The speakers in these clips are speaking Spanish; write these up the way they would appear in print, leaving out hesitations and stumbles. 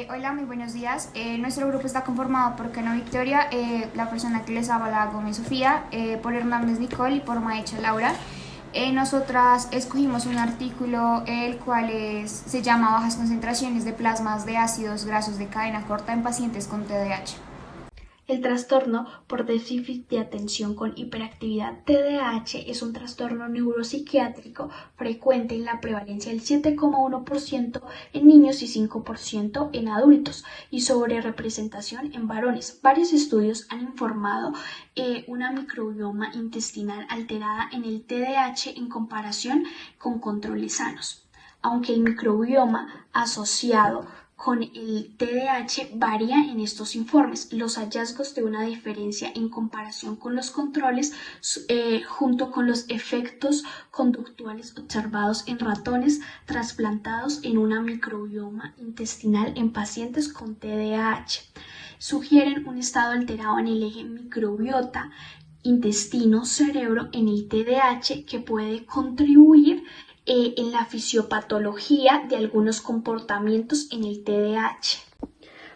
Hola, muy buenos días. Nuestro grupo está conformado por Cano Victoria, la persona que les habla Gómez Sofía, por Hernández Nicole y por Maecha Laura. Nosotras escogimos un artículo el cual se llama Bajas concentraciones de plasmas de ácidos grasos de cadena corta en pacientes con TDAH. El trastorno por déficit de atención con hiperactividad (TDAH) es un trastorno neuropsiquiátrico frecuente en la prevalencia del 7,1% en niños y 5% en adultos y sobrerepresentación en varones. Varios estudios han informado una microbioma intestinal alterada en el TDAH en comparación con controles sanos. Aunque el microbioma asociado con el TDAH varía en estos informes, los hallazgos de una diferencia en comparación con los controles junto con los efectos conductuales observados en ratones trasplantados en una microbioma intestinal en pacientes con TDAH sugieren un estado alterado en el eje microbiota intestino-cerebro en el TDAH que puede contribuir en la fisiopatología de algunos comportamientos en el TDAH.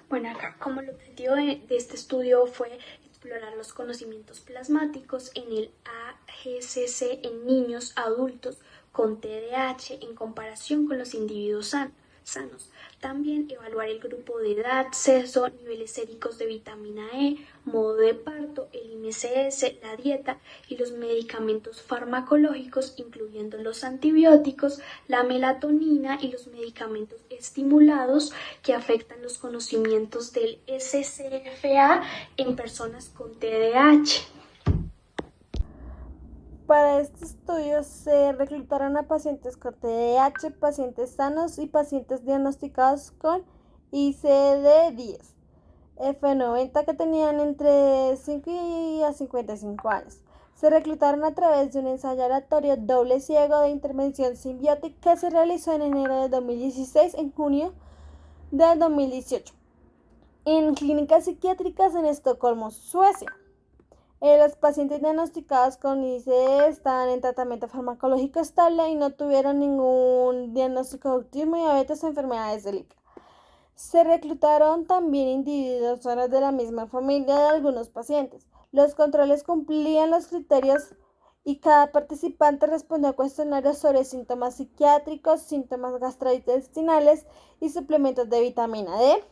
Bueno, acá como el objetivo de este estudio fue explorar los conocimientos plasmáticos en el AGCC en niños adultos con TDAH en comparación con los individuos sanos. También evaluar el grupo de edad, sexo, niveles séricos de vitamina E, modo de parto, el IMCS, la dieta y los medicamentos farmacológicos, incluyendo los antibióticos, la melatonina y los medicamentos estimulados que afectan los conocimientos del SCFA en personas con TDAH. Para este estudio se reclutaron a pacientes con TDAH, pacientes sanos y pacientes diagnosticados con ICD-10, F90 que tenían entre 5 y 55 años. Se reclutaron a través de un ensayo aleatorio doble ciego de intervención simbiótica que se realizó en enero de 2016 en junio del 2018 en clínicas psiquiátricas en Estocolmo, Suecia. Los pacientes diagnosticados con ICE estaban en tratamiento farmacológico estable y no tuvieron ningún diagnóstico de autismo, diabetes o enfermedades celíacas. Se reclutaron también individuos de la misma familia de algunos pacientes. Los controles cumplían los criterios y cada participante respondió a cuestionarios sobre síntomas psiquiátricos, síntomas gastrointestinales y suplementos de vitamina D.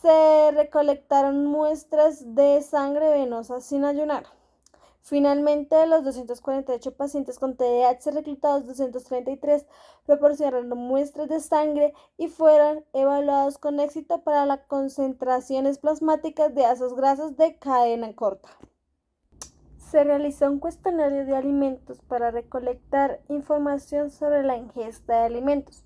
Se recolectaron muestras de sangre venosa sin ayunar. Finalmente, de los 248 pacientes con TDAH reclutados, 233 proporcionaron muestras de sangre y fueron evaluados con éxito para las concentraciones plasmáticas de ácidos grasos de cadena corta. Se realizó un cuestionario de alimentos para recolectar información sobre la ingesta de alimentos.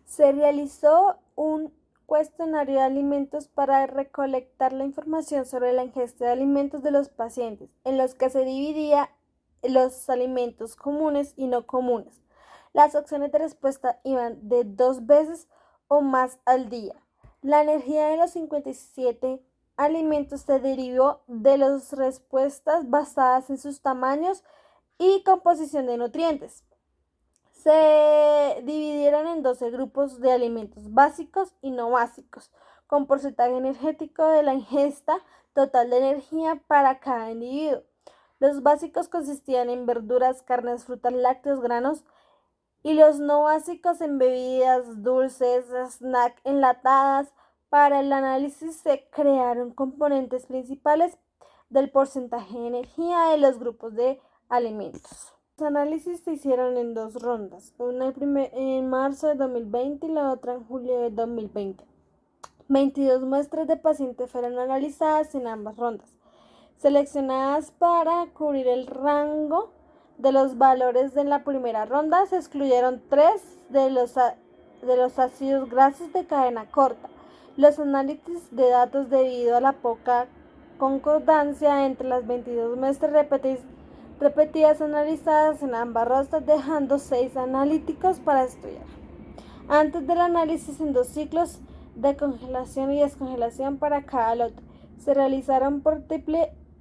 Se realizó un cuestionario de alimentos para recolectar la información sobre la ingesta de alimentos de los pacientes, en los que se dividía los alimentos comunes y no comunes. Las opciones de respuesta iban de 2 veces o más al día. La energía de los 57 alimentos se derivó de las respuestas basadas en sus tamaños y composición de nutrientes. Se dividieron en 12 grupos de alimentos básicos y no básicos, con porcentaje energético de la ingesta total de energía para cada individuo. Los básicos consistían en verduras, carnes, frutas, lácteos, granos, y los no básicos en bebidas, dulces, snacks, enlatadas. Para el análisis se crearon componentes principales del porcentaje de energía de los grupos de alimentos. Los análisis se hicieron en 2 rondas, una en marzo de 2020 y la otra en julio de 2020. 22 muestras de pacientes fueron analizadas en ambas rondas, seleccionadas para cubrir el rango de los valores de la primera ronda. Se excluyeron 3 de los ácidos grasos de cadena corta. Los análisis de datos debido a la poca concordancia entre las 22 muestras repetidas analizadas en ambas rondas, dejando 6 analíticos para estudiar. Antes del análisis en 2 ciclos de congelación y descongelación para cada lote, se realizaron por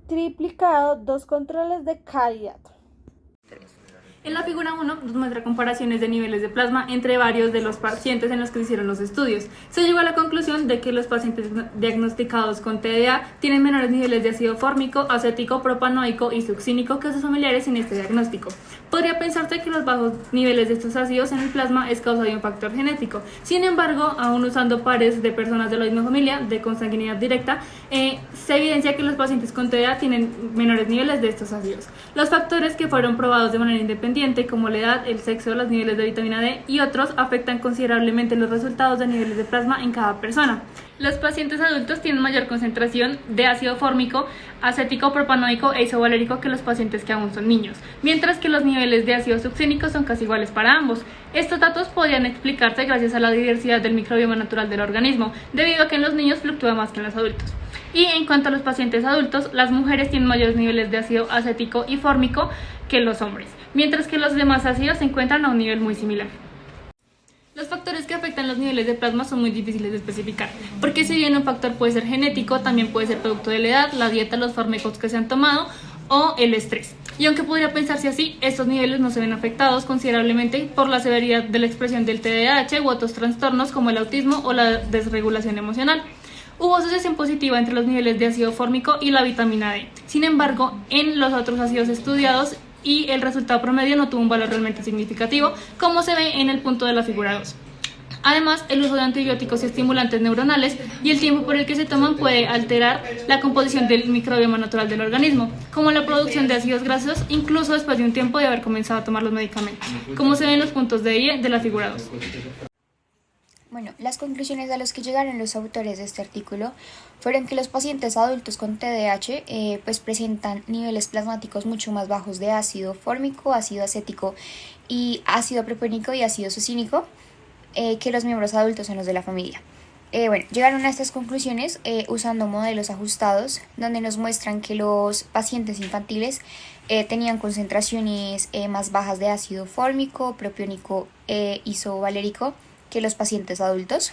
triplicado 2 controles de calidad. En la figura 1 nos muestra comparaciones de niveles de plasma entre varios de los pacientes en los que se hicieron los estudios. Se llegó a la conclusión de que los pacientes diagnosticados con TDA tienen menores niveles de ácido fórmico, acético, propanoico y succínico que sus familiares sin este diagnóstico. Podría pensarse que los bajos niveles de estos ácidos en el plasma es causa de un factor genético. Sin embargo, aún usando pares de personas de la misma familia, de consanguinidad directa, se evidencia que los pacientes con TDA tienen menores niveles de estos ácidos. Los factores que fueron probados de manera independiente, como la edad, el sexo, los niveles de vitamina D y otros, afectan considerablemente los resultados de niveles de plasma en cada persona. Los pacientes adultos tienen mayor concentración de ácido fórmico, acético, propanoico e isovalérico que los pacientes que aún son niños, mientras que los niveles de ácido succínico son casi iguales para ambos. Estos datos podrían explicarse gracias a la diversidad del microbioma natural del organismo, debido a que en los niños fluctúa más que en los adultos. Y en cuanto a los pacientes adultos, las mujeres tienen mayores niveles de ácido acético y fórmico que los hombres, mientras que los demás ácidos se encuentran a un nivel muy similar. Los factores que afectan los niveles de plasma son muy difíciles de especificar, porque si bien un factor puede ser genético, también puede ser producto de la edad, la dieta, los fármacos que se han tomado o el estrés. Y aunque podría pensarse así, estos niveles no se ven afectados considerablemente por la severidad de la expresión del TDAH u otros trastornos como el autismo o la desregulación emocional. Hubo asociación positiva entre los niveles de ácido fórmico y la vitamina D. Sin embargo, en los otros ácidos estudiados y el resultado promedio no tuvo un valor realmente significativo, como se ve en el punto de la figura 2. Además, el uso de antibióticos y estimulantes neuronales y el tiempo por el que se toman puede alterar la composición del microbioma natural del organismo, como la producción de ácidos grasos, incluso después de un tiempo de haber comenzado a tomar los medicamentos, como se ve en los puntos de I de la figura 2. Bueno, las conclusiones a las que llegaron los autores de este artículo fueron que los pacientes adultos con TDAH pues presentan niveles plasmáticos mucho más bajos de ácido fórmico, ácido acético y ácido propiónico y ácido succínico que los miembros adultos en los de la familia. Llegaron a estas conclusiones usando modelos ajustados donde nos muestran que los pacientes infantiles tenían concentraciones más bajas de ácido fórmico, propiónico e isovalérico que los pacientes adultos,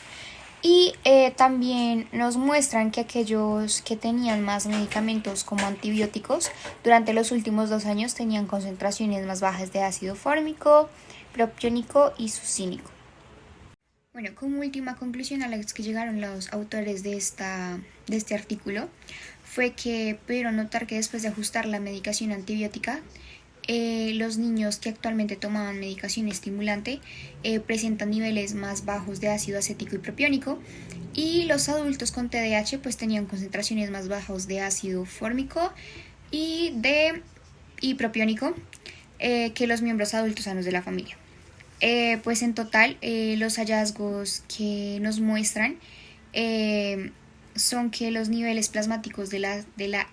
y también nos muestran que aquellos que tenían más medicamentos como antibióticos durante los últimos 2 años tenían concentraciones más bajas de ácido fórmico, propiónico y succínico. Bueno, como última conclusión a la que llegaron los autores de este artículo fue que pudieron notar que después de ajustar la medicación antibiótica, los niños que actualmente tomaban medicación estimulante presentan niveles más bajos de ácido acético y propiónico, y los adultos con TDAH pues tenían concentraciones más bajas de ácido fórmico y propiónico que los miembros adultos sanos de la familia. Pues en total los hallazgos que nos muestran son que los niveles plasmáticos de la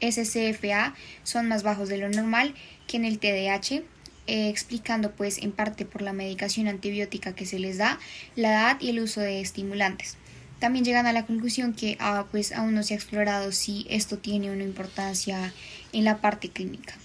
SCFA son más bajos de lo normal que en el TDAH, explicando pues en parte por la medicación antibiótica que se les da, la edad y el uso de estimulantes. También llegan a la conclusión que pues aún no se ha explorado si esto tiene una importancia en la parte clínica.